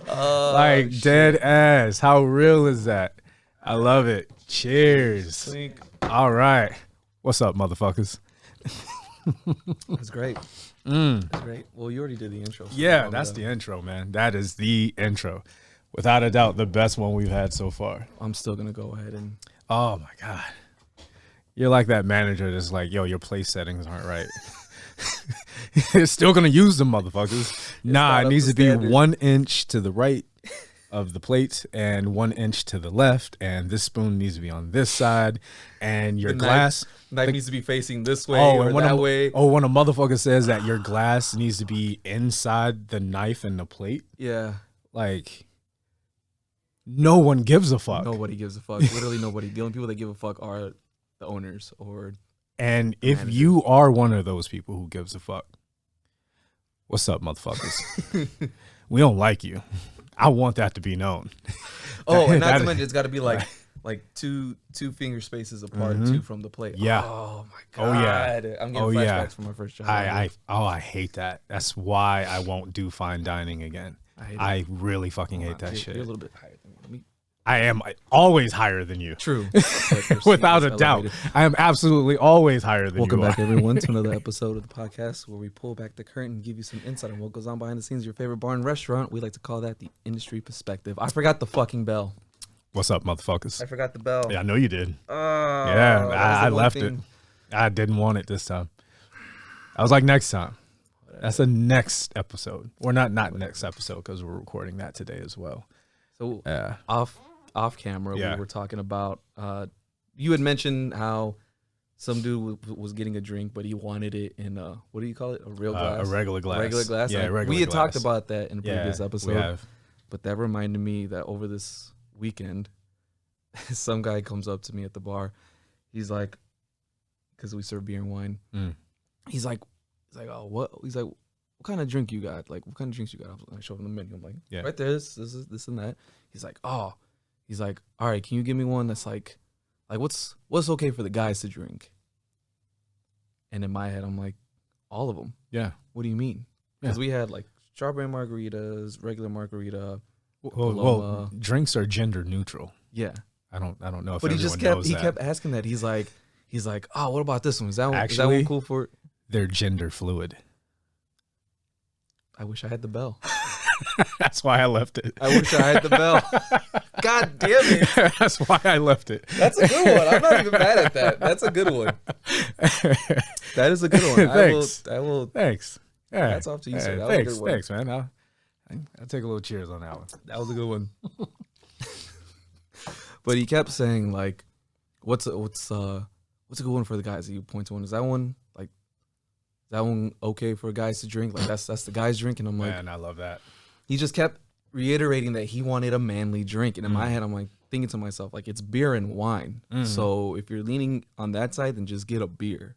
Like dead ass. How real is that? I love it. Cheers. Clink. All right. What's up, motherfuckers? That's great. That's great. Well, you already did the intro. So Yeah, that's the intro, man. That is the intro. Without a doubt, the best one we've had so far. I'm still gonna go ahead and. Oh my God. You're like that manager that's like, yo, your place settings aren't right. It's still gonna use them motherfuckers. Nah, it needs to be 1 inch to the right of the plate and 1 inch to the left, and this spoon needs to be on this side, and your glass Knife needs to be facing this way or that way. Oh, when a motherfucker says that your glass needs to be inside the knife and the plate, Yeah. like no one gives a fuck. Nobody gives a fuck. Literally nobody. The only people that give a fuck are the owners or. And if you are one of those people who gives a fuck, what's up, motherfuckers? We don't like you. I want that to be known. Oh, and not to mention, it's got to be like two finger spaces apart too from the plate. Yeah. Oh my Oh, God. yeah. I'm getting flashbacks from my first job. I hate that. That's why I won't do fine dining again. I really fucking hate that shit. You're a little bit higher than me. I am always higher than you. True. Without a doubt. I am absolutely always higher than Welcome you. back, everyone, to another episode of the podcast where we pull back the curtain and give you some insight on what goes on behind the scenes of your favorite bar and restaurant. We like to call that the industry perspective. I forgot the fucking bell. What's up, motherfuckers? I forgot the bell. Yeah, I know you did. Yeah, I left it. I didn't want it this time. I was like, next time. That's the next episode. Or not next episode because we're recording that today as well. So off camera, we were talking about, you had mentioned how some dude was getting a drink, but he wanted it in what do you call it? A real glass? A regular glass. Regular glass? Yeah, regular We had glass. talked about that in a previous episode. We have. But that reminded me that over this weekend, some guy comes up to me at the bar. He's like, because we serve beer and wine. He's like, oh, what? He's like, what kind of drink you got? Like, what kind of drinks you got? I show him the menu. I'm like, right there, this and that. He's like, oh. He's like, all right, can you give me one that's like what's okay for the guys to drink? And in my head, I'm like, all of them. Yeah. What do you mean? Because we had like strawberry margaritas, regular margarita. Well, drinks are gender neutral. Yeah. I don't know if but everyone he kept asking that. He's like, oh, what about this one? Is that one cool for it? They're gender fluid. I wish I had the bell. That's why I left it. I wish I had the bell. God damn it. That's why I left it. That's a good one. I'm not even mad at that. That's a good one. That is a good one. Thanks. I will. Thanks. Yeah. That's off to you, sir. That Thanks. was a good one. Thanks, man. I'll take a little cheers on that one. That was a good one. But he kept saying like, what's a good one for the guys? You point to one. Is that one okay for guys to drink? Like that's the guys' drink. And I'm like, man, I love that. He just kept reiterating that he wanted a manly drink. And in my head, I'm like thinking to myself, like, it's beer and wine. So if you're leaning on that side, then just get a beer.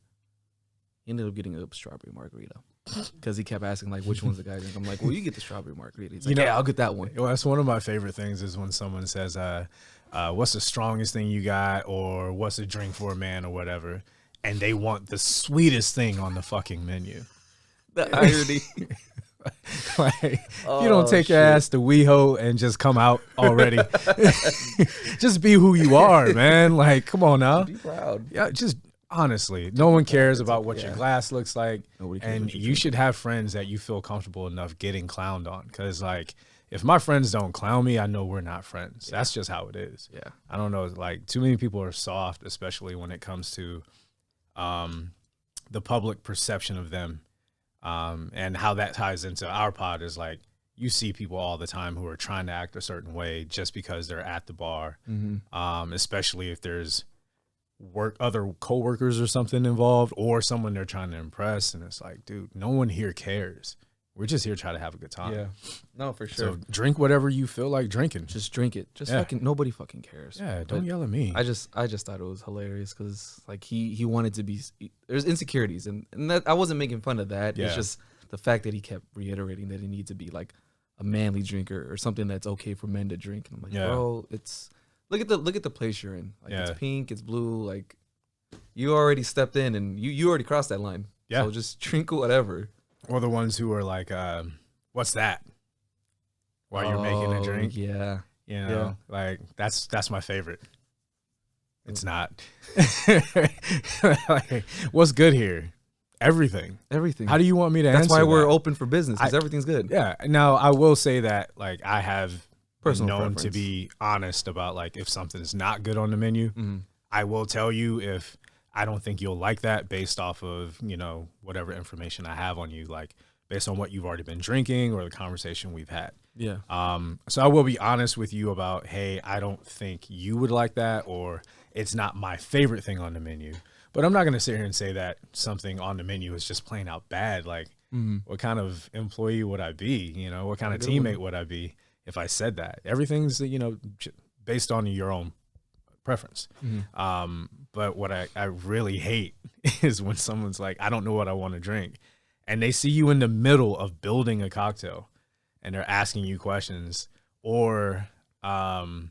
He ended up getting a strawberry margarita because he kept asking, like, which one's the guy drink? I'm like, well, you get the strawberry margarita. He's like, yeah, I'll get that one. Well, that's one of my favorite things is when someone says, what's the strongest thing you got? Or what's a drink for a man or whatever? And they want the sweetest thing on the fucking menu. The irony. Like, you don't take your ass to WeHo and just come out already. Just be who you are, man. Like, come on now. Be proud. Yeah, just honestly, no one cares about what your glass looks like. And you should have friends that you feel comfortable enough getting clowned on. Because, like, if my friends don't clown me, I know we're not friends. That's just how it is. Yeah. I don't know. Like, too many people are soft, especially when it comes to the public perception of them. And how that ties into our pod is like, you see people all the time who are trying to act a certain way just because they're at the bar. Especially if there's other coworkers or something involved or someone they're trying to impress. And it's like, dude, no one here cares. We're just here trying to have a good time. Yeah. No, for sure. So drink whatever you feel like drinking. Just drink it. Just fucking nobody fucking cares. Yeah, don't yell at me. I just thought it was hilarious because like he wanted to be. There's insecurities and that I wasn't making fun of that. Yeah. It's just the fact that he kept reiterating that he needs to be like a manly drinker or something that's okay for men to drink. And I'm like, bro, it's look at the place you're in. Like it's pink, it's blue. Like you already stepped in and you already crossed that line. Yeah. So just drink whatever. Or the ones who are like, what's that? while you're making a drink. Yeah. You know, like that's my favorite. It's not. Like, what's good here? Everything. Everything. How do you want me to answer That's why we're that? open for business, because everything's good. Yeah. Now, I will say that, like, I have been Personal known preference. to be honest about, like, if something's not good on the menu. I will tell you if I don't think you'll like that based off of, you know, whatever information I have on you, like, based on what you've already been drinking or the conversation we've had. Yeah. So I will be honest with you about, hey, I don't think you would like that, or it's not my favorite thing on the menu. But I'm not going to sit here and say that something on the menu is just plain out bad. Like, what kind of employee would I be? You know, what kind of teammate would I be if I said that? Everything's, you know, based on your own preference. But what I really hate is when someone's like, I don't know what I want to drink. And they see you in the middle of building a cocktail and they're asking you questions, or when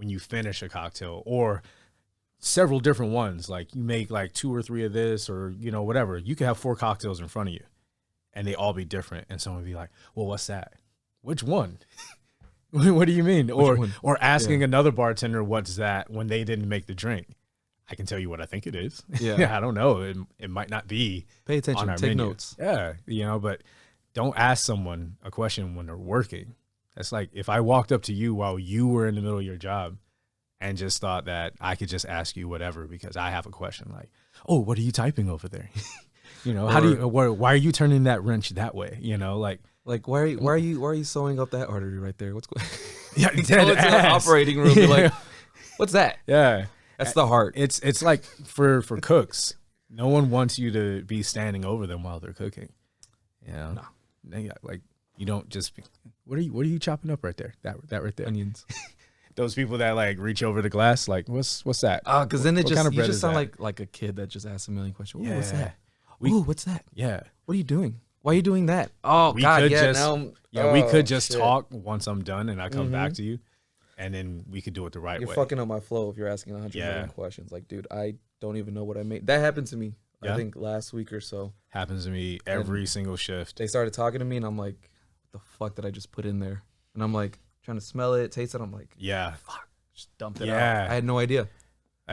you finish a cocktail, or several different ones, like you make like 2 or 3 of this, or, you know, whatever. You could have 4 cocktails in front of you and they all be different. And someone would be like, well, what's that? Which one? What do you mean? Or asking another bartender, what's that, when they didn't make the drink. I can tell you what I think it is. Yeah. I don't know. It might not be. Pay attention. On our Take menu. notes. Yeah. You know, but don't ask someone a question when they're working. That's like if I walked up to you while you were in the middle of your job and just thought that I could just ask you whatever because I have a question, like, oh, what are you typing over there? You know, why are you turning that wrench that way? You know, like why are you sewing up that artery right there? What's going? Yeah, Go into the operating room. You're like, what's that? Yeah, that's the heart. It's like for cooks, no one wants you to be standing over them while they're cooking. You know, like you don't just. What are you chopping up right there? That right there. Onions. Those people that like reach over the glass, like what's that? Because then you just sound that? like a kid that just asks a million questions. Ooh, Yeah. what's that? Ooh, what's that? Yeah. What are you doing? Why are you doing that? Oh We God, could yeah. just- now, we could just shit. talk once I'm done and I come back to you, and then we could do it the right You're way. fucking up my flow if you're asking 100 million questions. Like, dude, I don't even know what I made. That happened to me. Yeah. I think last week or so. Happens to me every single shift. They started talking to me, and I'm like, "What the fuck did I just put in there?" And I'm like, trying to smell it, taste it. I'm like, Yeah. fuck, just dumped it Yeah. out. I had no idea.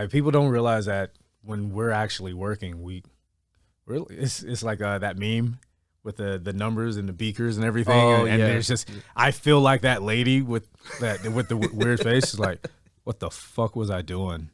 People don't realize that when we're actually working, it's like that meme with the numbers and the beakers and everything. Oh, and yeah. there's just, I feel like that lady with the weird face is like, what the fuck was I doing?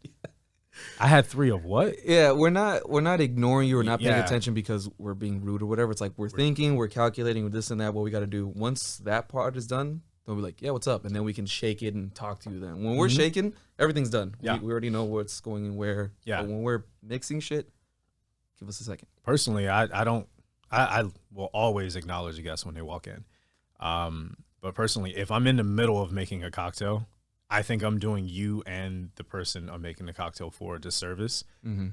I had 3 of what? Yeah, we're not ignoring you or not paying Yeah. attention because we're being rude or whatever. It's like we're thinking, we're calculating with this and that, what we got to do. Once that part is done, they'll be like, yeah, what's up? And then we can shake it and talk to you then. When we're shaking, everything's done. Yeah. We already know what's going and where. Yeah. But when we're mixing shit, give us a second. Personally, I will always acknowledge a guest when they walk in. But personally, if I'm in the middle of making a cocktail, I think I'm doing you and the person I'm making the cocktail for a disservice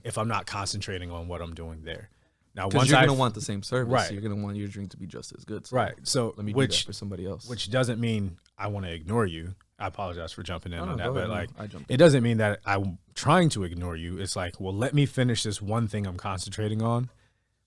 if I'm not concentrating on what I'm doing there. Now, Because once you're going to want the same service. Right. So you're going to want your drink to be just as good. So right, so let me do that for somebody else. which doesn't mean I want to ignore you. I apologize for jumping in on that, go but ahead. like I jumped it doesn't mean that I'm trying to ignore you. It's like, well, let me finish this one thing I'm concentrating on.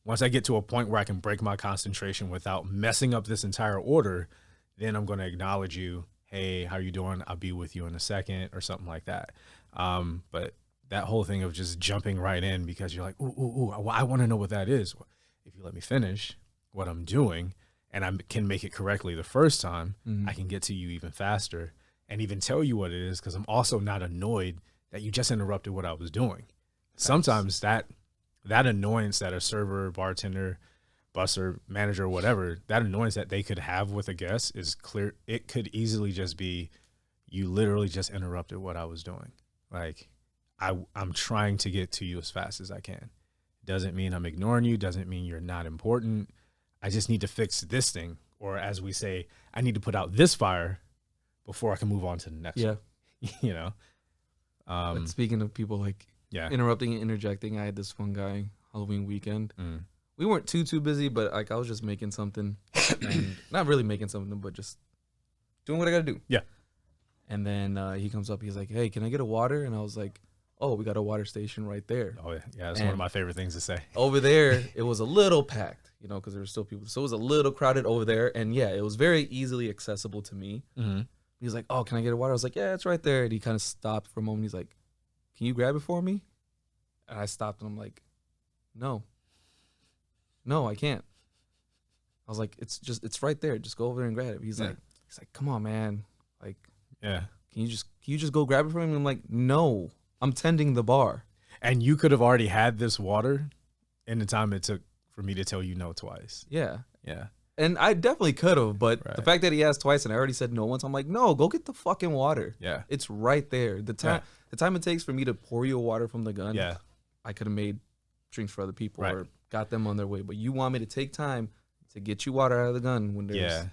Once I get to a point where I can break my concentration without messing up this entire order, then I'm going to acknowledge you. Hey, how you doing? I'll be with you in a second, or something like that. But that whole thing of just jumping right in because you're like, ooh, I want to know what that is. Well, if you let me finish what I'm doing and I can make it correctly the first time, I can get to you even faster and even tell you what it is, because I'm also not annoyed that you just interrupted what I was doing. Sometimes that annoyance that a server, bartender, busser, manager, whatever, that annoyance that they could have with a guest is clear. It could easily just be, you literally just interrupted what I was doing. Like, I'm trying to get to you as fast as I can. Doesn't mean I'm ignoring you. Doesn't mean you're not important. I just need to fix this thing. Or as we say, I need to put out this fire before I can move on to the next one. You know? But speaking of people like Yeah. interrupting and interjecting, I had this one guy Halloween weekend. We weren't too busy, but like I was just making something, and not really making something, but just doing what I gotta do. Yeah. And then he comes up, he's like, "Hey, can I get a water?" And I was like, oh, we got a water station right there. Oh yeah, that's one of my favorite things to say. Over there, it was a little packed, you know, because there were still people. So it was a little crowded over there. And yeah, it was very easily accessible to me. Mm-hmm. He was like, oh, can I get a water? I was like, yeah, it's right there. And he kind of stopped for a moment. He's like, can you grab it for me? And I stopped and I'm like, no, I can't. I was like, it's right there. Just go over there and grab it. He's like, come on, man. Like, yeah. Can you just go grab it for me? And I'm like, no, I'm tending the bar. And you could have already had this water in the time it took for me to tell you no twice. Yeah. Yeah. And I definitely could have, but the fact that he asked twice and I already said no once, I'm like, no, go get the fucking water. Yeah. It's right there. The time it takes for me to pour you a water from the gun, yeah, I could have made drinks for other people right. or got them on their way. But you want me to take time to get you water out of the gun when there's a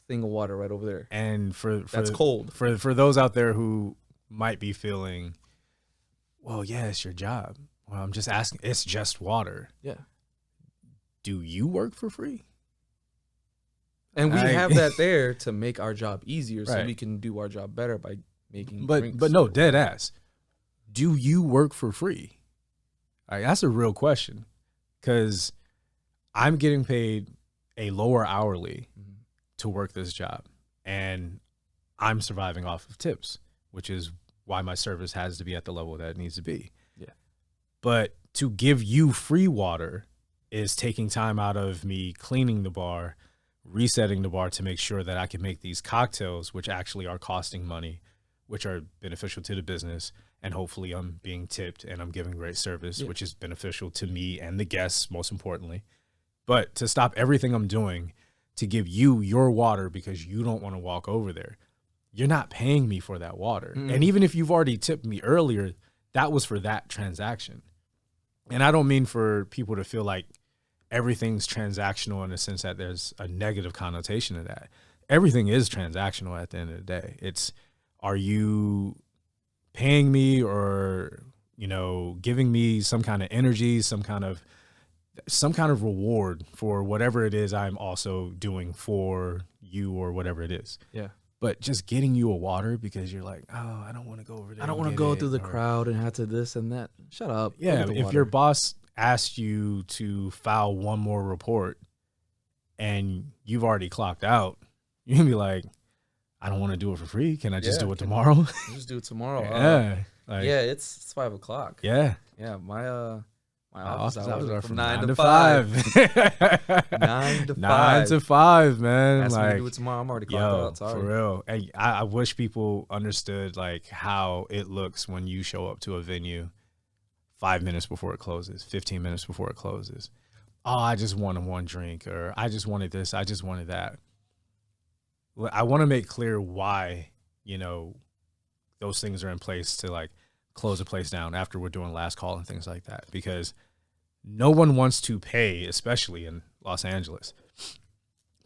thing of water right over there. And that's cold. For those out there who might be feeling, well, yeah, it's your job. Well, I'm just asking. It's just water. Yeah. Do you work for free? And we have that there to make our job easier, so right. we can do our job better by making drinks. But no, dead ass. Do you work for free? That's a real question, because I'm getting paid a lower hourly to work this job, and I'm surviving off of tips, which is why my service has to be at the level that it needs to be. Yeah. But to give you free water is taking time out of me cleaning the bar, resetting the bar to make sure that I can make these cocktails, which actually are costing money, which are beneficial to the business. And hopefully I'm being tipped and I'm giving great service, which is beneficial to me and the guests, most importantly. But to stop everything I'm doing to give you your water because you don't want to walk over there, you're not paying me for that water. And even if you've already tipped me earlier, that was for that transaction. And I don't mean for people to feel like everything's transactional in the sense that there's a negative connotation to that. Everything is transactional at the end of the day. It's, are you paying me or, you know, giving me some kind of energy, some kind of reward for whatever it is I'm also doing for you or whatever it is. Yeah. But just getting you a water because you're like, oh, I don't want to go over there. I don't want to go through the crowd and have to this and that. Shut up. Yeah. If your boss asked you to file one more report and you've already clocked out, you can be like, I don't want to do it for free. Can I just do it tomorrow? Just do it tomorrow. Yeah. It's 5 o'clock. Yeah. Yeah. My office hours are from 9 to 5. 9 to 5. 9 to 5, man. Ask me like, to do it tomorrow. I'm already clocked out. Sorry. For real. And I wish people understood like how it looks when you show up to a venue 5 minutes before it closes, 15 minutes before it closes. Oh, I just wanted one drink, or I just wanted this, I just wanted that. I want to make clear why, you know, those things are in place to like close a place down after we're doing last call and things like that, because no one wants to pay, especially in Los Angeles,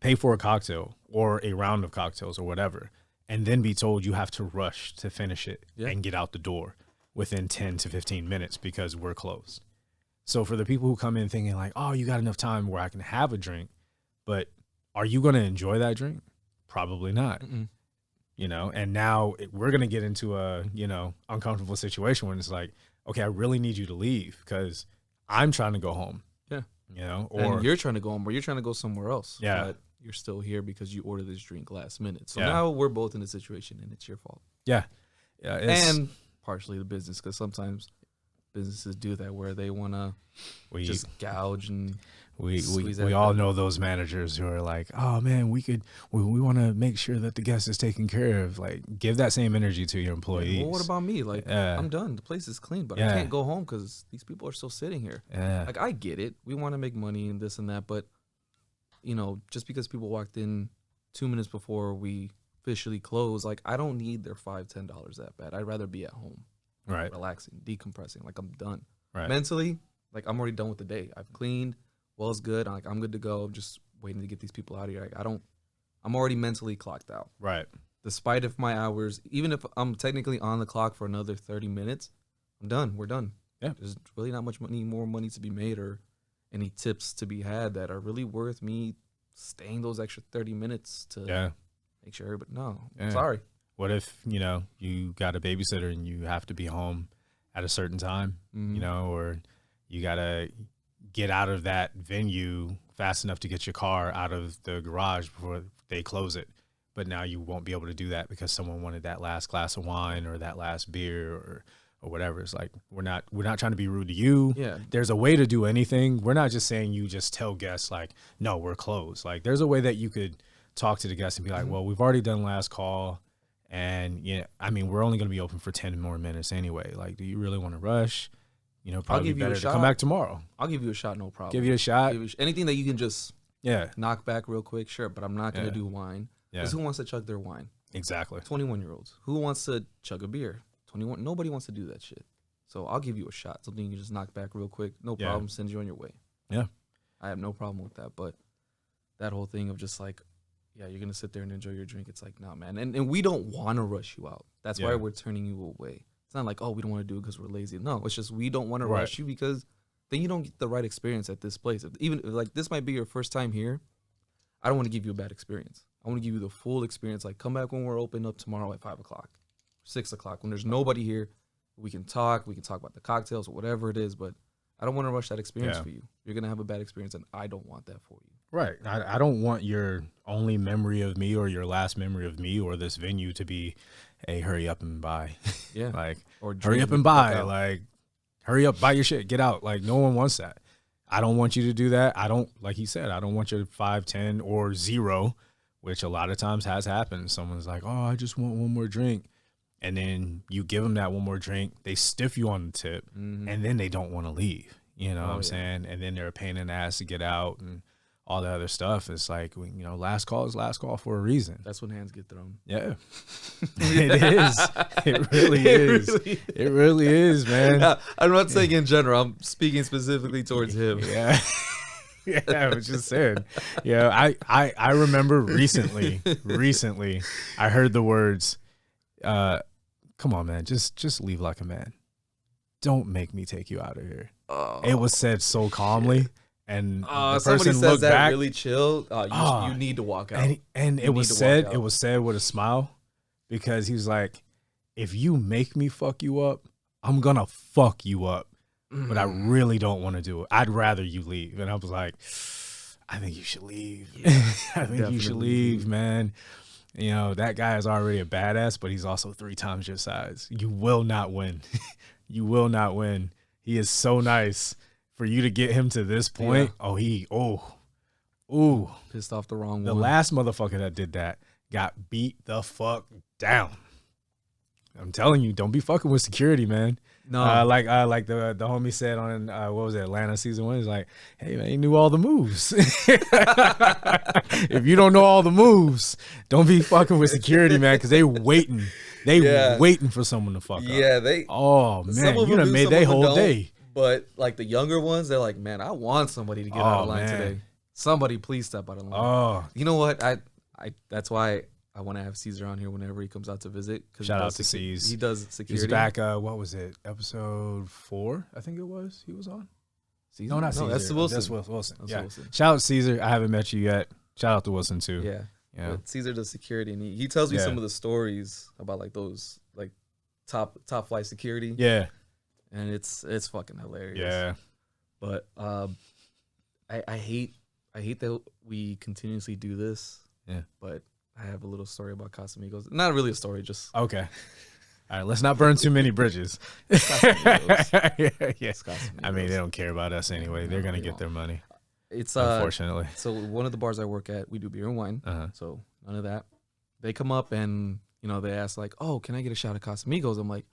pay for a cocktail or a round of cocktails or whatever, and then be told you have to rush to finish it and get out the door within 10 to 15 minutes because we're closed. So for the people who come in thinking like, oh, you got enough time where I can have a drink, but are you going to enjoy that drink? Probably not. You know, and now we're going to get into a, you know, uncomfortable situation when it's like, okay, I really need you to leave because I'm trying to go home. Yeah. You know, or and you're trying to go home or you're trying to go somewhere else. Yeah. But you're still here because you ordered this drink last minute. So now we're both in a situation and it's your fault. Yeah. Yeah. And partially the business, because sometimes businesses do that where they want to just gouge and we all know those managers who are like, oh man, we want to make sure that the guest is taken care of. Like, give that same energy to your employees. Well, what about me? Like, I'm done. The place is clean, but I can't go home because these people are still sitting here. Like, I get it. We want to make money and this and that, but you know, just because people walked in 2 minutes before we officially close, like, I don't need their $5-10 that bad. I'd rather be at home, right, relaxing, decompressing. Like, I'm done. Right. Mentally, like, I'm already done with the day. I've cleaned. Well, it's good. I'm good to go. I'm just waiting to get these people out of here. Like, I'm already mentally clocked out. Right. Despite if my hours, even if I'm technically on the clock for another 30 minutes, I'm done. We're done. Yeah. There's really not much more money to be made or any tips to be had that are really worth me staying those extra 30 minutes to make sure everybody, no, sorry. What if, you know, you got a babysitter and you have to be home at a certain time, you know, or you got to get out of that venue fast enough to get your car out of the garage before they close it. But now you won't be able to do that because someone wanted that last glass of wine or that last beer or whatever. It's like, we're not trying to be rude to you. Yeah. There's a way to do anything. We're not just saying you just tell guests like, no, we're closed. Like, there's a way that you could talk to the guests and be like, well, we've already done last call. And yeah, I mean, we're only going to be open for 10 more minutes anyway. Like, do you really want to rush? You know, probably better to come back tomorrow. I'll give you a shot, no problem. Give you a shot. Anything that you can just knock back real quick, sure. But I'm not going to do wine. Because who wants to chug their wine? Exactly. 21-year-olds. Who wants to chug a beer? 21. Nobody wants to do that shit. So I'll give you a shot. Something you can just knock back real quick. No problem. Send you on your way. Yeah. I have no problem with that. But that whole thing of just like, yeah, you're going to sit there and enjoy your drink. It's like, nah, man. And we don't want to rush you out. That's why we're turning you away. It's not like, oh, we don't want to do it because we're lazy. No, it's just we don't want to rush you because then you don't get the right experience at this place. Even like this might be your first time here. I don't want to give you a bad experience. I want to give you the full experience. Like, come back when we're open up tomorrow at 5 o'clock, 6 o'clock. When there's nobody here, we can talk. We can talk about the cocktails or whatever it is. But I don't want to rush that experience for you. You're going to have a bad experience, and I don't want that for you. Right. I don't want your only memory of me or your last memory of me or this venue to be, hey, hurry up and buy. Yeah. Like, or hurry up and buy. Like, hurry up, buy your shit, get out. Like, no one wants that. I don't want you to do that. I don't, like he said, I don't want your 5, 10, or 0, which a lot of times has happened. Someone's like, oh, I just want one more drink. And then you give them that one more drink. They stiff you on the tip, and then they don't want to leave. You know what I'm saying? And then they're a pain in the ass to get out and all the other stuff. It's like, you know, last call is last call for a reason. That's when hands get thrown. Yeah. It is. It really is. It really is, man. Yeah, I'm not saying in general. I'm speaking specifically towards him. Yeah. Yeah, I was just saying. Yeah, I remember recently, I heard the words, come on, man, just leave like a man. Don't make me take you out of here. Oh, it was said so calmly. And the person says looked that back, really chill. You need to walk out. And it was said with a smile, because he was like, if you make me fuck you up, I'm gonna fuck you up. But I really don't want to do it. I'd rather you leave. And I was like, I think you should leave. Yeah, I think you should leave, man. You know, that guy is already a badass, but he's also 3 times your size. You will not win. You will not win. He is so nice. For you to get him to this point, pissed off the wrong one. The last motherfucker that did that got beat the fuck down. I'm telling you, don't be fucking with security, man. No, like the homie said on what was it, Atlanta season 1? He's like, hey man, he knew all the moves. If you don't know all the moves, don't be fucking with security, man, because they waiting. Waiting for someone to fuck up. Yeah, they. Oh man, you done made their whole day. But like the younger ones, they're like, man, I want somebody to get out of line today. Somebody please step out of line. Oh, you know what? I that's why I want to have Caesar on here whenever he comes out to visit. Shout out to Caesar. He does security. He's back. What was it? Episode 4, I think it was. He was on. Caesar? No, not Caesar. That's Wilson. That's Wilson. That's yeah. Wilson. Shout out to Caesar. I haven't met you yet. Shout out to Wilson too. Yeah. Yeah. But Caesar does security, and he tells me some of the stories about like those like top flight security. Yeah. And it's fucking hilarious. Yeah. But I hate that we continuously do this. Yeah. But I have a little story about Casamigos. Not really a story, just okay. All right, let's not burn too many bridges. Yes. I mean, they don't care about us anyway. They're gonna get their money. It's unfortunately. So one of the bars I work at, we do beer and wine. So none of that. They come up and they ask like, "Oh, can I get a shot of Casamigos?" I'm like,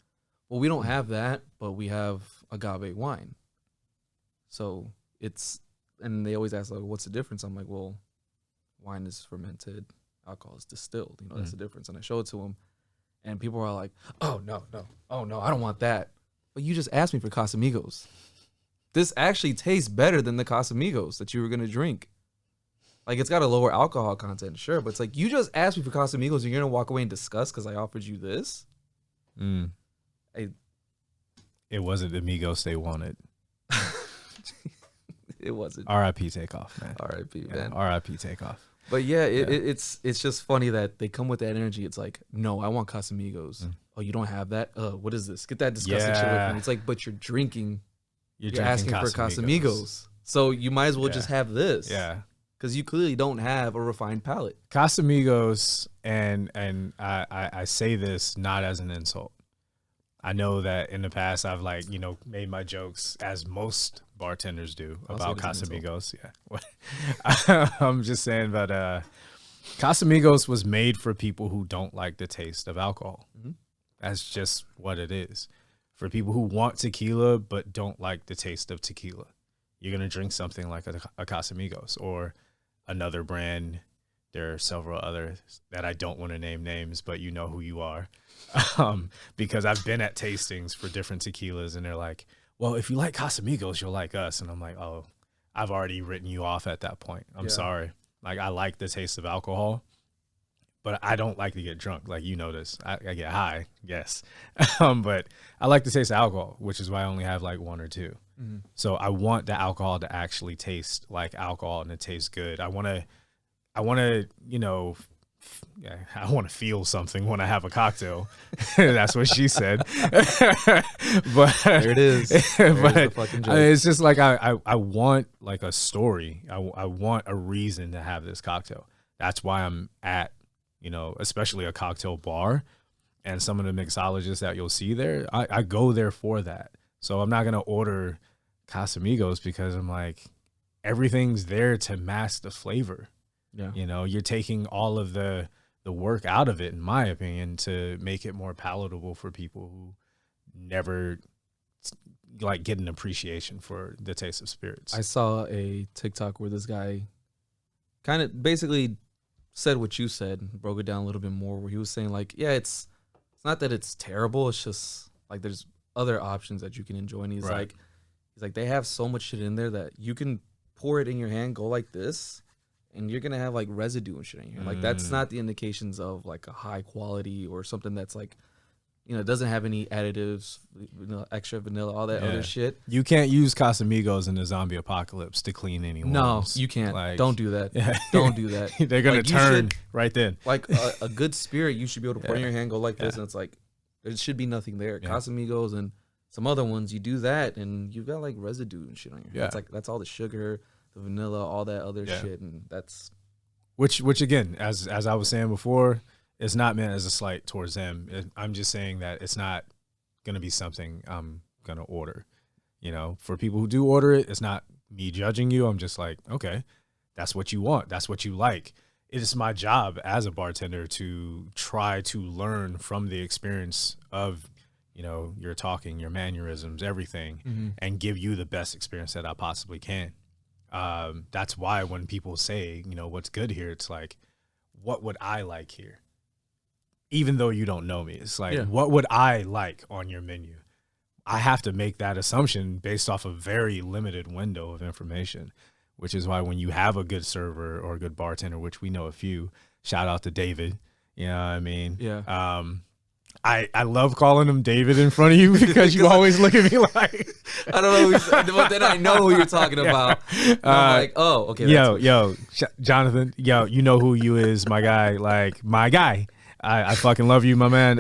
"Well, we don't have that, but we have agave wine." So and they always ask like, "What's the difference?" I'm like, "Well, wine is fermented, alcohol is distilled. That's the difference." And I show it to them, and people are like, "Oh no, I don't want that." But you just asked me for Casamigos. This actually tastes better than the Casamigos that you were gonna drink. Like, it's got a lower alcohol content, sure, but it's like, you just asked me for Casamigos and you're gonna walk away in disgust because I offered you this? It wasn't the Migos they wanted. It wasn't. R.I.P. Takeoff, man. R.I.P. man. R.I.P. Takeoff. But yeah, it's just funny that they come with that energy. It's like, no, I want Casamigos. Oh, you don't have that? What is this? Get that disgusting shit away from me. It's like, but you're drinking. You're asking for Casamigos. So you might as well just have this. Yeah. Because you clearly don't have a refined palate. Casamigos, and I say this not as an insult. I know that in the past I've made my jokes, as most bartenders do, about Casamigos. Yeah. I'm just saying, but Casamigos was made for people who don't like the taste of alcohol. Mm-hmm. That's just what it is. For people who want tequila but don't like the taste of tequila. You're going to drink something like a Casamigos or another brand. There are several others that I don't want to name names, but you know who you are. Because I've been at tastings for different tequilas, and they're like, well, if you like Casamigos, you'll like us. And I'm like, oh, I've already written you off at that point. I'm sorry. Like, I like the taste of alcohol, but I don't like to get drunk. Like, you know this. I get high, yes. But I like the taste of alcohol, which is why I only have like one or two. Mm-hmm. So I want the alcohol to actually taste like alcohol and to taste good. I want to, I want to feel something when I have a cocktail. That's what she said. But there it is. But it's just like I want like a story. I want a reason to have this cocktail. That's why I'm at, especially a cocktail bar, and some of the mixologists that you'll see there, I go there for that. So I'm not going to order Casamigos because I'm like, everything's there to mask the flavor. Yeah. You're taking all of the work out of it, in my opinion, to make it more palatable for people who never like get an appreciation for the taste of spirits. I saw a TikTok where this guy kind of basically said what you said, broke it down a little bit more, where he was saying like, yeah, it's not that it's terrible. It's just like, there's other options that you can enjoy. And he's like, they have so much shit in there that you can pour it in your hand, go like this, and you're gonna have like residue and shit in here. Like, that's not the indications of like a high quality or something that's like, it doesn't have any additives, extra vanilla, all that other shit. You can't use Casamigos in the zombie apocalypse to clean any wounds. No, you can't. Like, don't do that. Yeah. Don't do that. They're gonna turn right then. Like a good spirit, you should be able to pour in your hand, go like this, and it's like there should be nothing there. Yeah. Casamigos and some other ones, you do that, and you've got like residue and shit on your hand. Yeah. That's all the sugar, the vanilla, all that other shit, and that's which again, as I was saying before, it's not meant as a slight towards them. I'm just saying that it's not gonna be something I'm gonna order. For people who do order it, it's not me judging you. I'm just like, okay, that's what you want, that's what you like. It is my job as a bartender to try to learn from the experience of your talking, your mannerisms, everything, and give you the best experience that I possibly can. That's why when people say, what's good here, it's like, what would I like here? Even though you don't know me, it's like, what would I like on your menu? I have to make that assumption based off a very limited window of information, which is why when you have a good server or a good bartender, which we know a few, shout out to David, you know what I mean? Yeah. I love calling him David in front of you because you always look at me like I don't know, but then I know who you're talking about. I'm like, oh, okay. Jonathan, you know who you is, my guy, like my guy. I fucking love you, my man.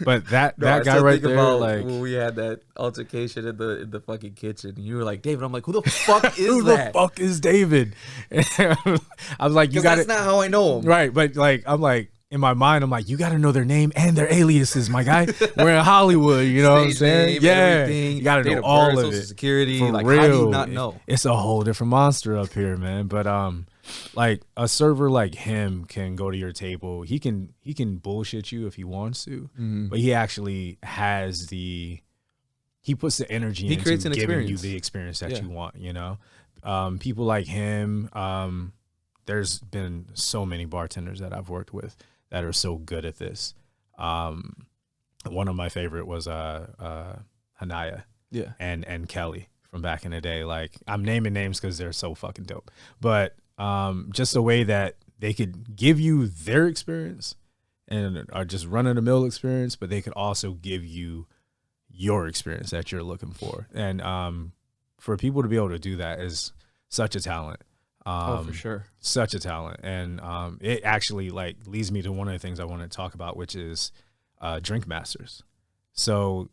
But that guy right there, like when we had that altercation in the fucking kitchen, you were like, David. I'm like, who the fuck is who that? The fuck is David? I was like, you got it. That's not how I know him, right? But like, I'm like, in my mind, I'm like, you got to know their name and their aliases, my guy. We're in Hollywood, you know what I'm saying? Yeah, you got to know all of it. Security, for like, real. How do you not know? It's a whole different monster up here, man. But like a server like him can go to your table. He can bullshit you if he wants to, but he actually has he puts the energy into creates an giving experience. you the experience that you want. People like him. There's been so many bartenders that I've worked with that are so good at this. One of my favorite was Hanaya, and Kelly from back in the day. Like, I'm naming names because they're so fucking dope. But just the way that they could give you their experience and are just run of the mill experience, but they could also give you your experience that you're looking for. And for people to be able to do that is such a talent. Oh, for sure. Such a talent. And it actually like leads me to one of the things I want to talk about, which is Drink Masters. So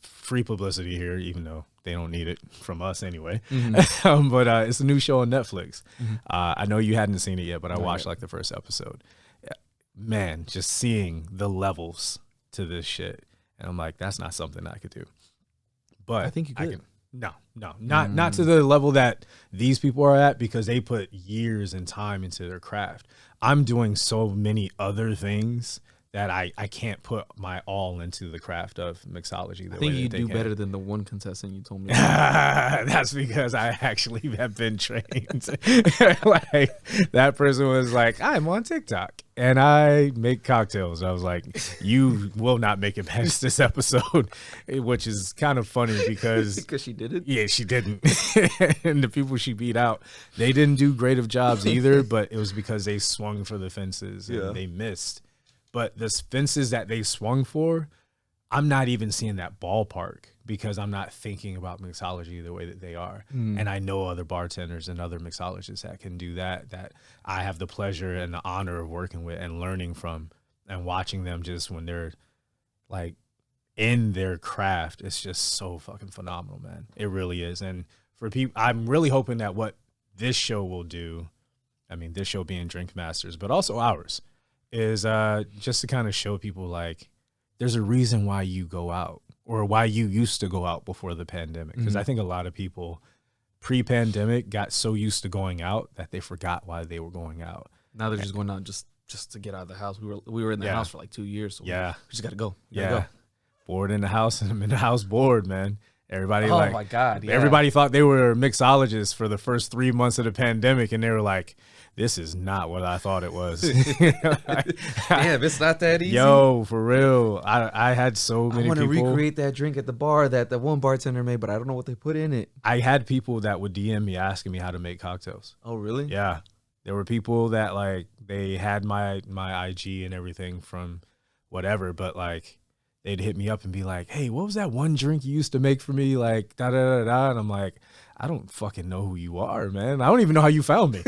free publicity here, even though they don't need it from us anyway. Mm-hmm. But it's a new show on Netflix. Mm-hmm. I know you hadn't seen it yet, but I Not watched yet. like the first episode. Yeah. Man, just seeing the levels to this shit. And I'm like, that's not something I could do. But I think you could. No, not to the level that these people are at, because they put years and time into their craft. I'm doing so many other things that I can't put my all into the craft of mixology. I think you do better than the one contestant you told me. That's because I actually have been trained. Like that person was like, I'm on TikTok and I make cocktails. I was like, you will not make it past this episode, which is kind of funny because she did it. yeah, she didn't. And the people she beat out, they didn't do great of jobs either, but it was because they swung for the fences and they missed. But the fences that they swung for, I'm not even seeing that ballpark because I'm not thinking about mixology the way that they are. And I know other bartenders and other mixologists that can do that I have the pleasure and the honor of working with and learning from and watching them just when they're like in their craft. It's just so fucking phenomenal, man. It really is. And for people, I'm really hoping that what this show will do, I mean, this show being Drink Masters, but also ours, is just to kind of show people like there's a reason why you go out or why you used to go out before the pandemic. Because I think a lot of people pre-pandemic got so used to going out that they forgot why they were going out. Now they're just going out just to get out of the house. We were in the house for like 2 years. So we just got to go. Go. Bored in the house, and I'm in the house bored, man. Everybody Oh my God. Yeah. Everybody thought they were mixologists for the first 3 months of the pandemic, and they were like, this is not what I thought it was. Damn, it's not that easy. Yo, for real. I had so many I want to people. recreate that drink at the bar that the one bartender made, but I don't know what they put in it. I had people that would DM me asking me how to make cocktails. Oh, really? Yeah. There were people that like they had my IG and everything from whatever, but like they'd hit me up and be like, hey, what was that one drink you used to make for me? Like, da da da da. And I'm like, I don't fucking know who you are, man. I don't even know how you found me.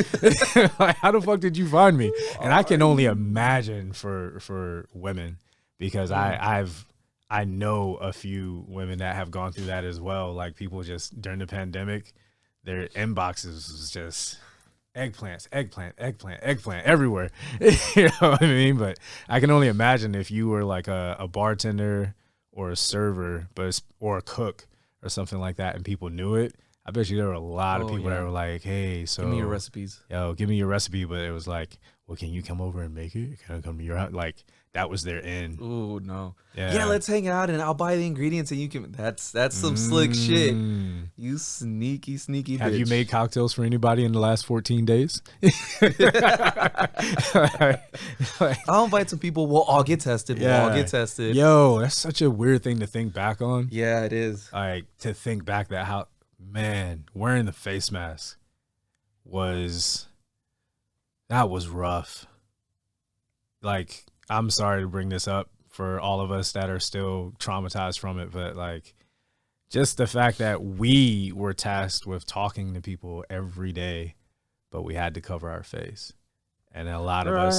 Like, how the fuck did you find me? And I can only imagine for women, because I know a few women that have gone through that as well. Like, people just during the pandemic, their inboxes was just eggplants, eggplant everywhere. You know what I mean? But I can only imagine if you were like a bartender or a server, or a cook or something like that, and people knew it. I bet you there were a lot of people that were like, hey, so give me your recipes. Yo, give me your recipe. But it was like, well, can you come over and make it? Can I come to your house? Like, that was their end. Ooh, no. Yeah, let's hang out and I'll buy the ingredients and you can. That's some slick shit. You sneaky bitch. Have you made cocktails for anybody in the last 14 days? I'll invite some people. We'll all get tested. Yo, that's such a weird thing to think back on. Yeah, it is. Like, to think back that how, man, wearing the face mask was rough. Like, I'm sorry to bring this up for all of us that are still traumatized from it, but like, just the fact that we were tasked with talking to people every day, but we had to cover our face. And a lot of us.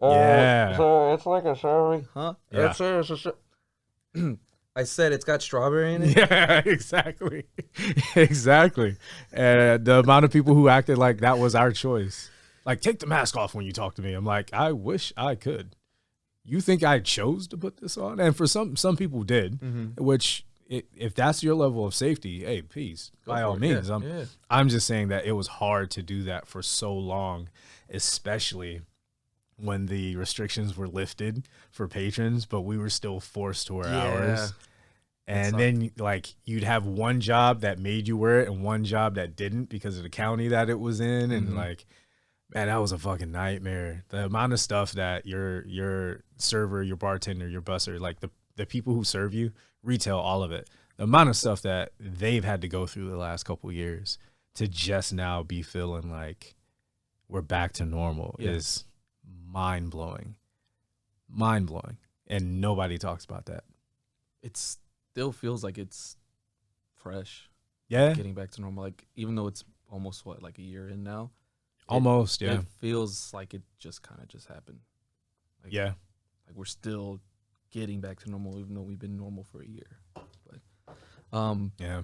Yeah. So it's like a strawberry, huh? Yeah. I said it's got strawberry in it. Yeah, exactly. Exactly. And the amount of people who acted like that was our choice. Like, take the mask off when you talk to me. I'm like, I wish I could. You think I chose to put this on? And for some people did, which if that's your level of safety, hey, peace, by all means. I'm just saying that it was hard to do that for so long, especially when the restrictions were lifted for patrons, but we were still forced to wear ours. And then, like, you'd have one job that made you wear it and one job that didn't because of the county that it was in. And, like, man, that was a fucking nightmare. The amount of stuff that your server, your bartender, your busser, like the people who serve you, retail, all of it, the amount of stuff that they've had to go through the last couple of years to just now be feeling like we're back to normal is mind-blowing. Mind-blowing. And nobody talks about that. It still feels like it's fresh. Yeah. getting back to normal. Like, even though it's almost like a year in now, Almost, yeah. it feels like it just kind of just happened. Like, Yeah. like we're still getting back to normal, even though we've been normal for a year. But Yeah.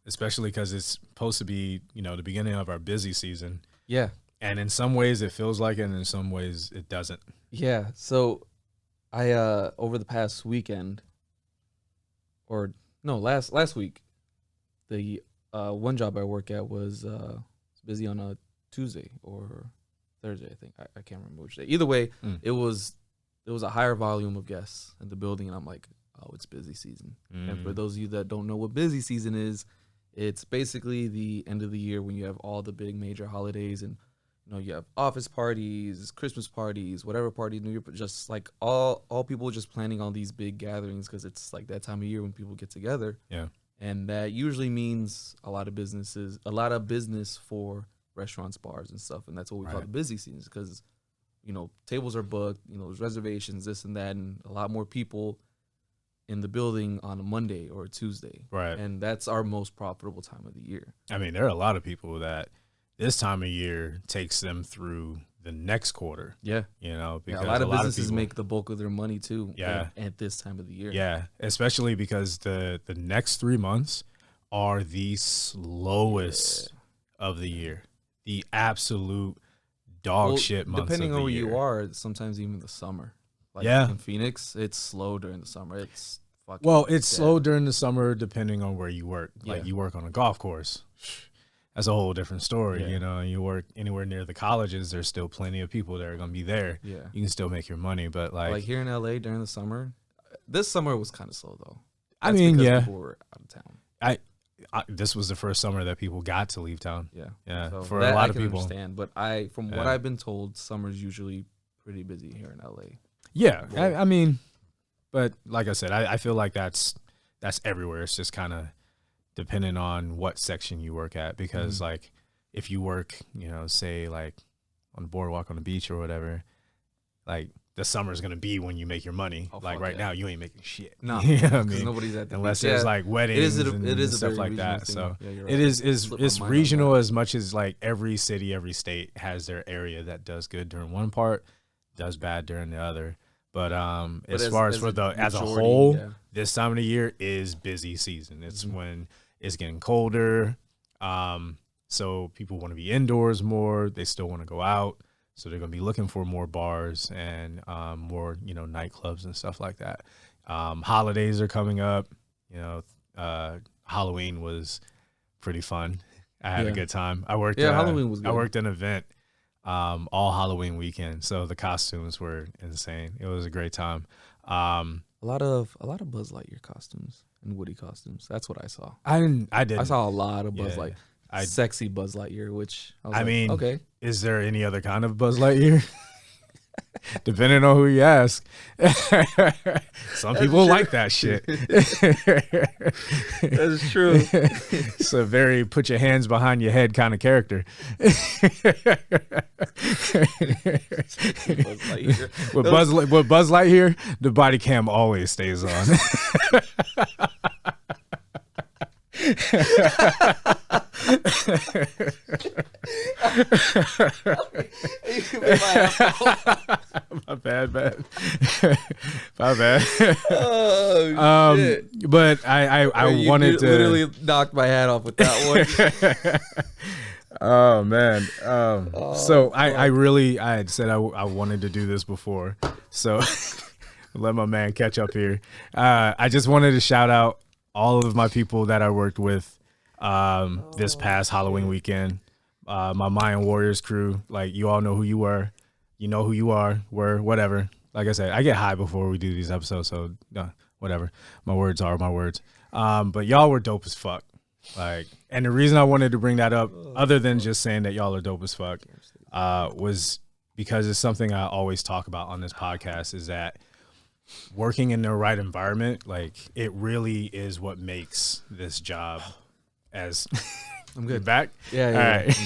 Especially because it's supposed to be, the beginning of our busy season. yeah, And in some ways it feels like it, and in some ways it doesn't. yeah. So I over the past weekend, or no, last week, the one job I work at was busy on a Tuesday or Thursday, I think. I can't remember which day. Either way, it was a higher volume of guests in the building, and I'm like, oh, it's busy season. And for those of you that don't know what busy season is, it's basically the end of the year when you have all the big major holidays, and you have office parties, Christmas parties, whatever party, New Year, but just like all people just planning on these big gatherings because it's like that time of year when people get together. Yeah. And that usually means a lot of business for restaurants, bars, and stuff. And that's what we call the busy seasons because, tables are booked, there's reservations, this and that, and a lot more people in the building on a Monday or a Tuesday. Right. And that's our most profitable time of the year. I mean, there are a lot of people that this time of year takes them through the next quarter. Yeah. Because a lot of businesses people make the bulk of their money too. Yeah. At this time of the year. Yeah. Especially because the next 3 months are the slowest of the year. The absolute dog shit months depending of the on where year. you are, sometimes even the summer. Like in Phoenix, it's slow during the summer. It's fucking it's dead. slow during the summer depending on where you work. Like Yeah. you work on a golf course. That's a whole different story. Yeah. You work anywhere near the colleges, there's still plenty of people that are going to be there. Yeah. You can still make your money, but like here in LA during the summer, this summer was kind of slow though. I mean, because yeah. people were out of town. This was the first summer that people got to leave town. Yeah. Yeah. So For that a lot I of can people. understand, but from what I've been told, summer's usually pretty busy here in LA. Yeah. Well, I mean, but like I said, I feel like that's everywhere. It's just kind of depending on what section you work at, because like if you work, say like on the boardwalk on the beach or whatever, like the summer is going to be when you make your money. Oh, like right now you ain't making shit. No, you know what I because mean? nobody's at the Unless beach. there's like weddings it and is a stuff very like regional that. thing. So Yeah, you're it right. is Slipped my it's mind on regional that. as much as like every city, every state has their area that does good during one part, does bad during the other. But as far as for as a majority, whole, yeah. this time of the year is busy season. It's when it's getting colder. So people want to be indoors more. They still want to go out. So they're going to be looking for more bars and more, nightclubs and stuff like that. Holidays are coming up. Halloween was pretty fun. I had a good time. I worked. Halloween was good. I worked an event all Halloween weekend, so the costumes were insane. It was a great time. A lot of Buzz Lightyear costumes and Woody costumes. That's what I saw. I didn't. I saw a lot of Buzz Yeah. Lightyear. Sexy Buzz Lightyear, which I mean, okay. Is there any other kind of Buzz Lightyear? Depending on who you ask. Some people like that shit. That is true. It's a very put your hands behind your head kind of character. With Buzz Lightyear, the body cam always stays on. My bad. My bad. Oh, shit. But I You wanted to literally knocked my hat off with that one. Oh man. So I had said I wanted to do this before. So let my man catch up here. I just wanted to shout out all of my people that I worked with this past Halloween weekend. My Mayan Warriors crew, like you all know who you were. You know who you are, were, whatever. Like I said, I get high before we do these episodes, so whatever. My words are my words. But y'all were dope as fuck. Like, and the reason I wanted to bring that up, other than just saying that y'all are dope as fuck, was because it's something I always talk about on this podcast, is that working in the right environment, like it really is what makes this job as I'm good. Back? Yeah. All right.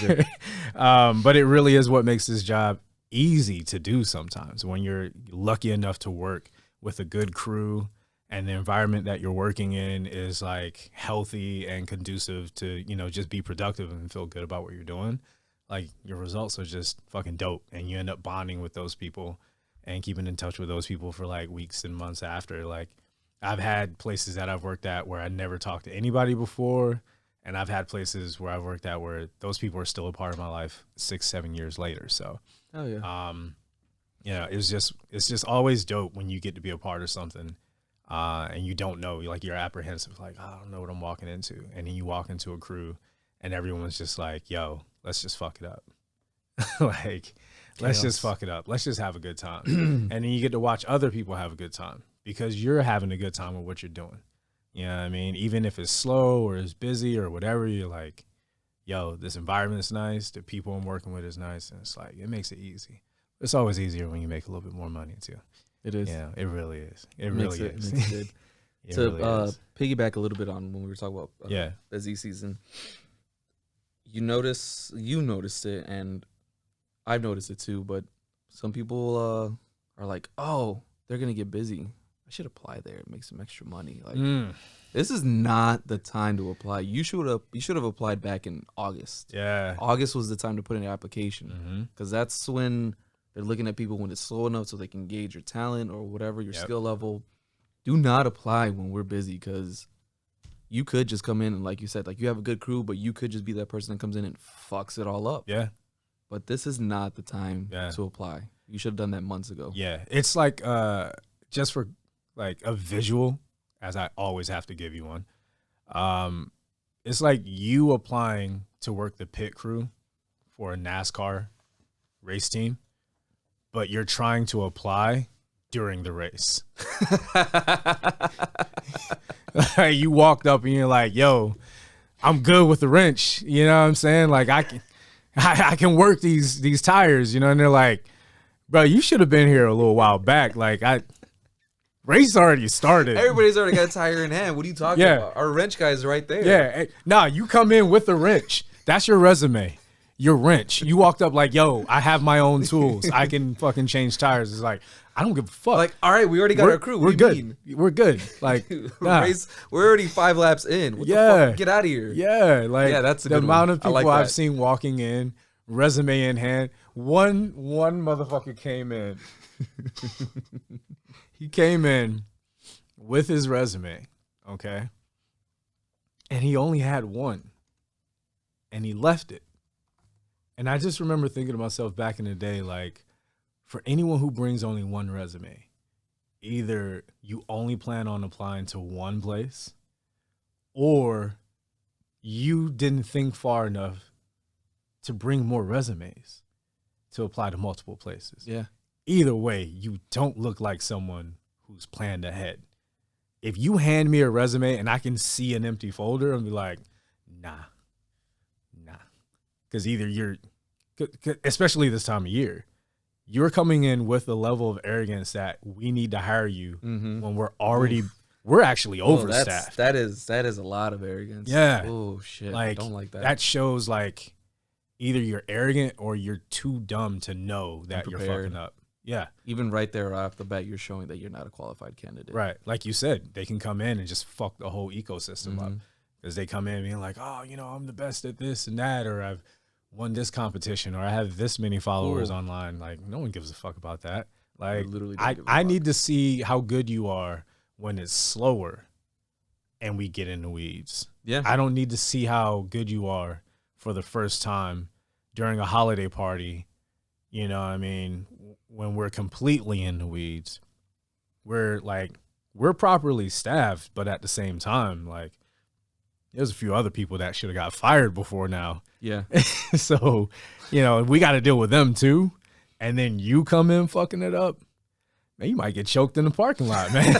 I'm good. But it really is what makes this job easy to do sometimes when you're lucky enough to work with a good crew and the environment that you're working in is like healthy and conducive to, you know, just be productive and feel good about what you're doing, like your results are just fucking dope. And you end up bonding with those people and keeping in touch with those people for like weeks and months after. Like I've had places that I've worked at where I never talked to anybody before. And I've had places where I've worked at where those people are still a part of my life 6-7 years later. So, Oh yeah. you know, it's just always dope when you get to be a part of something, and you don't know, like you're apprehensive, like, I don't know what I'm walking into. And then you walk into a crew and everyone's just like, yo, let's just fuck it up. Like, let's just fuck it up. Let's just have a good time. And then you get to watch other people have a good time because you're having a good time with what you're doing. You know what I mean? Even if it's slow or it's busy or whatever, you're like, yo, this environment is nice. The people I'm working with is nice. And it's like, it makes it easy. It's always easier when you make a little bit more money too. It is. Yeah, it really is. It really is. It makes it good. It To really is. piggyback a little bit on when we were talking about Yeah. the Z season, you noticed it, and I've noticed it too. But some people are like, oh, they're gonna get busy. I should apply there and make some extra money. Like this is not the time to apply. You should have applied back in August. Yeah. August was the time to put in an application because that's when they're looking at people when it's slow enough so they can gauge your talent or whatever your skill level. Do not apply when we're busy because you could just come in and, like you said, like you have a good crew, but you could just be that person that comes in and fucks it all up. Yeah. But this is not the time to apply. You should have done that months ago. Yeah. It's like just for like a visual, as I always have to give you one. It's like you applying to work the pit crew for a NASCAR race team, but you're trying to apply during the race. You walked up and you're like, yo, I'm good with the wrench. You know what I'm saying? Like I can work these tires, you know? And they're like, bro, you should have been here a little while back. Like race already started. Everybody's already got a tire in hand. What are you talking about? Our wrench guy is right there. Yeah. Nah, you come in with the wrench. That's your resume. Your wrench. You walked up like, yo, I have my own tools. I can fucking change tires. It's like, I don't give a fuck. Like, all right, we already got our crew. We're good. We're good. Like, nah. We're already 5 laps in. What the fuck? Get out of here. Yeah. Like, that's the amount of people like I've seen walking in, resume in hand. One motherfucker came in. He came in with his resume, okay? And he only had one. And he left it. And I just remember thinking to myself back in the day, like, for anyone who brings only one resume, either you only plan on applying to one place or you didn't think far enough to bring more resumes to apply to multiple places. Yeah. Either way, you don't look like someone who's planned ahead. If you hand me a resume and I can see an empty folder and be like, nah. Because either you're, especially this time of year, you're coming in with a level of arrogance that we need to hire you when we're actually overstaffed. That is a lot of arrogance. Yeah. Oh shit. Like, I don't like that. That shows like either you're arrogant or you're too dumb to know that you're fucking up. Yeah. Even right there off the bat, you're showing that you're not a qualified candidate. Right. Like you said, they can come in and just fuck the whole ecosystem up. Because they come in being like, oh, you know, I'm the best at this and that, or I've won this competition, or I have this many followers online. Like, no one gives a fuck about that. Like, I need to see how good you are when it's slower and we get in the weeds. Yeah. I don't need to see how good you are for the first time during a holiday party. You know what I mean? When we're completely in the weeds, we're properly staffed, but at the same time, like, there's a few other people that should have got fired before now. Yeah. So, you know, we got to deal with them too. And then you come in fucking it up. Man, you might get choked in the parking lot, man.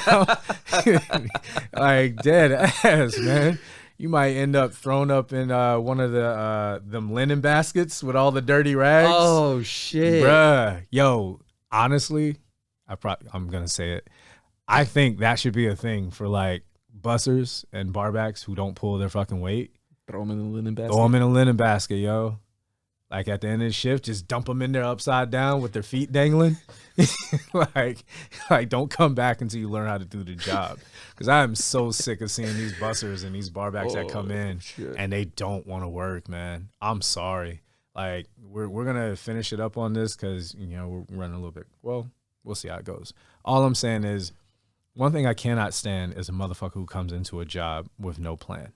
Like, dead ass, man. You might end up thrown up in one of the them linen baskets with all the dirty rags. Oh shit. Bruh. Yo, honestly, I'm going to say it. I think that should be a thing for like bussers and barbacks who don't pull their fucking weight. Throw them in the linen basket. Throw them in a linen basket, yo. Like at the end of the shift, just dump them in there upside down with their feet dangling. like don't come back until you learn how to do the job. Because I am so sick of seeing these bussers and these barbacks that come in and they don't want to work, man. I'm sorry. Like we're gonna finish it up on this because we're running a little bit. Well, we'll see how it goes. All I'm saying is, one thing I cannot stand is a motherfucker who comes into a job with no plan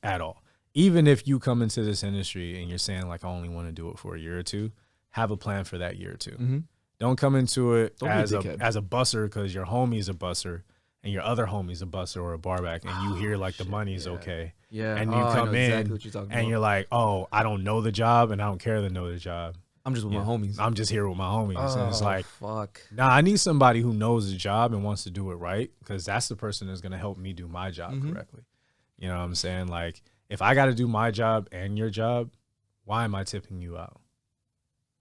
at all. Even if you come into this industry and you're saying like I only want to do it for a year or two, have a plan for that year or two. Mm-hmm. Don't come into it as a busser because your homie's a busser and your other homie's a busser or a barback, and you hear like the money's okay. Yeah. And you come in and you're like, oh, I don't know the job and I don't care to know the job. I'm just with my homies. I'm just here with my homies. And it's like, fuck. Nah, I need somebody who knows the job and wants to do it right, because that's the person that's going to help me do my job correctly. You know what I'm saying? Like, if I got to do my job and your job, why am I tipping you out?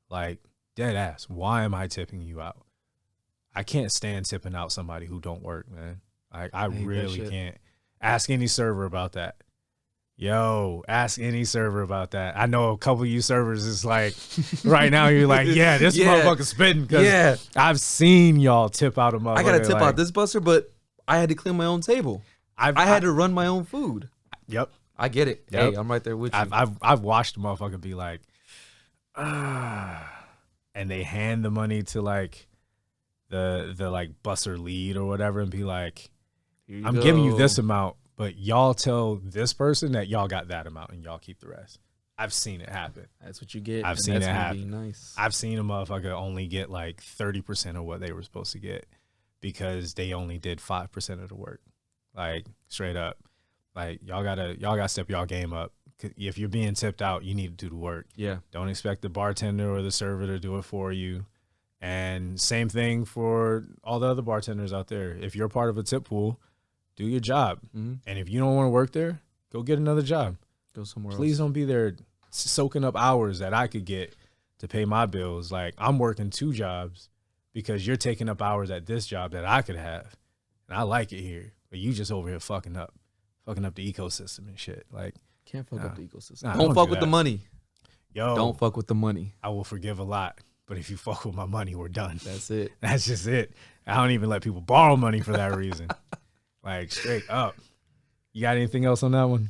Like, dead ass, why am I tipping you out? I can't stand tipping out somebody who don't work, man. I really can't. Ask any server about that. Yo, ask any server about that. I know a couple of you servers is like, right now you're like, yeah, this motherfucker's spitting. Yeah. I've seen y'all tip out a motherfucker. I got to tip out this busser, but I had to clean my own table. I had to run my own food. Yep. I get it. Yep. Hey, I'm right there with you. I've watched a motherfucker be like, and they hand the money to like the like busser lead or whatever and be like, I'm giving you this amount, but y'all tell this person that y'all got that amount and y'all keep the rest. I've seen it happen. That's what you get. I've seen it happen. Nice. I've seen a motherfucker only get like 30% of what they were supposed to get because they only did 5% of the work. Like, straight up. Like, y'all gotta step y'all game up. If you're being tipped out, you need to do the work. Yeah. Don't expect the bartender or the server to do it for you. And same thing for all the other bartenders out there. If you're part of a tip pool, do your job. Mm-hmm. And if you don't want to work there, go get another job. Go somewhere else. Please don't be there soaking up hours that I could get to pay my bills. Like, I'm working 2 jobs because you're taking up hours at this job that I could have. And I like it here. But you just over here fucking up the ecosystem and shit. Like, can't fuck up the ecosystem. Nah, don't fuck with the money. Yo, don't fuck with the money. I will forgive a lot. But if you fuck with my money, we're done. That's it. That's just it. I don't even let people borrow money for that reason. Like, straight up. You got anything else on that one?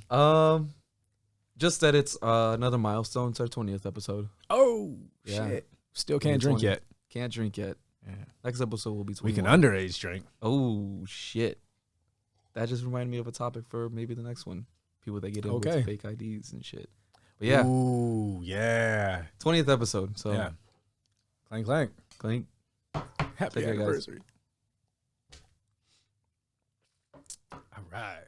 Just that it's another milestone. It's our 20th episode. Oh, shit. Still can't drink yet. Can't drink yet. Yeah. Next episode will be 21. We can underage drink. Oh, shit. That just reminded me of a topic for maybe the next one. People that get in with fake IDs and shit. But yeah. Ooh, yeah. 20th episode. So yeah. Clank, clank. Clank. Happy anniversary. All right.